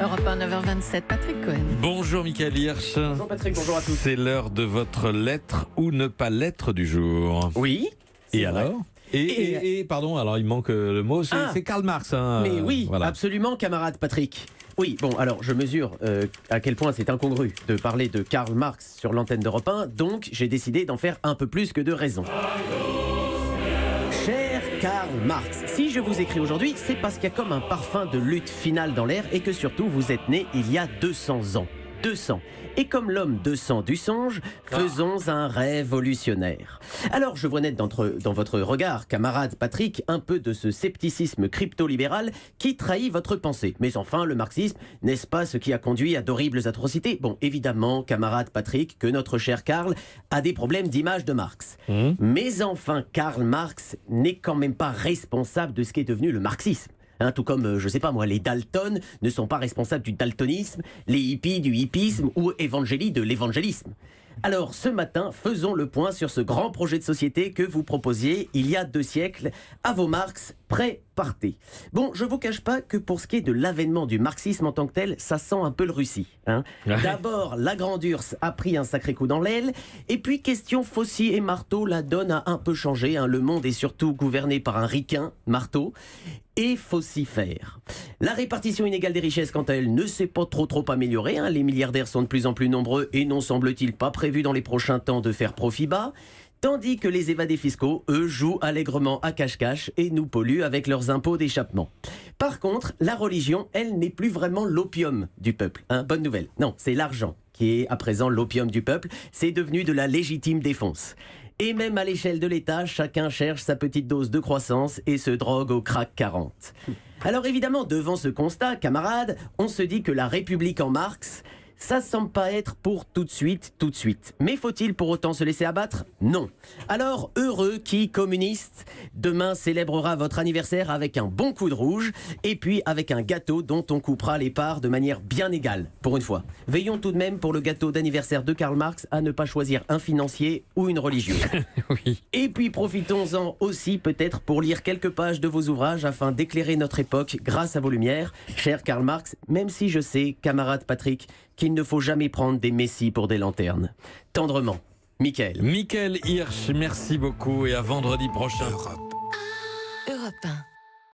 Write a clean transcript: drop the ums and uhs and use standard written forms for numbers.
Europe 1, 9h27, Patrick Cohen. Bonjour Michael Hirsch. Bonjour Patrick, bonjour à tous. C'est l'heure de votre lettre ou ne pas lettre du jour. Oui. Et vrai. alors et pardon, alors il manque le mot, c'est Karl Marx. Hein, Mais oui, voilà. absolument, camarade Patrick. Oui, bon, alors je mesure à quel point c'est incongru de parler de Karl Marx sur l'antenne d'Europe 1, donc j'ai décidé d'en faire un peu plus que de raison. Cher Karl Marx, si je vous écris aujourd'hui, c'est parce qu'il y a comme un parfum de lutte finale dans l'air et que surtout vous êtes né il y a 200 ans. 200. Et comme l'homme 200 du songe, faisons un révolutionnaire. Alors je vois naître dans votre regard, camarade Patrick, un peu de ce scepticisme crypto-libéral qui trahit votre pensée. Mais enfin, le marxisme, n'est-ce pas ce qui a conduit à d'horribles atrocités? Bon, évidemment, camarade Patrick, que notre cher Karl a des problèmes d'image de Marx. Mais enfin, Karl Marx n'est quand même pas responsable de ce qui est devenu le marxisme. Tout comme, je sais pas moi, les Dalton ne sont pas responsables du daltonisme, les hippies du hippisme ou Evangélie de l'évangélisme. Alors ce matin, faisons le point sur ce grand projet de société que vous proposiez il y a 2 siècles à vos Marx. Prêt, partez. Bon, je vous cache pas que pour ce qui est de l'avènement du marxisme en tant que tel, ça sent un peu le Russie. D'abord, la grande URSS a pris un sacré coup dans l'aile, et puis question Faucille et Marteau, la donne a un peu changé. Le monde est surtout gouverné par un ricain, Marteau, et faucifère. La répartition inégale des richesses, quant à elle, ne s'est pas trop améliorée. Les milliardaires sont de plus en plus nombreux et n'ont, semble-t-il, pas prévu dans les prochains temps de faire profit bas. Tandis que les évadés fiscaux, eux, jouent allègrement à cache-cache et nous polluent avec leurs impôts d'échappement. Par contre, la religion, elle, n'est plus vraiment l'opium du peuple. Bonne nouvelle. Non, c'est l'argent qui est à présent l'opium du peuple. C'est devenu de la légitime défense. Et même à l'échelle de l'État, chacun cherche sa petite dose de croissance et se drogue au crack 40. Alors évidemment, devant ce constat, camarades, on se dit que la République en Marx, ça semble pas être pour tout de suite. Mais faut-il pour autant se laisser abattre? Non. Alors, heureux qui, communiste, demain célébrera votre anniversaire avec un bon coup de rouge et puis avec un gâteau dont on coupera les parts de manière bien égale, pour une fois. Veillons tout de même pour le gâteau d'anniversaire de Karl Marx à ne pas choisir un financier ou une religieuse. Oui. Et puis profitons-en aussi peut-être pour lire quelques pages de vos ouvrages afin d'éclairer notre époque grâce à vos lumières, cher Karl Marx, même si je sais, camarade Patrick, qu'il ne faut jamais prendre des messies pour des lanternes. Tendrement, Michael. Michael Hirsch, merci beaucoup et à vendredi prochain.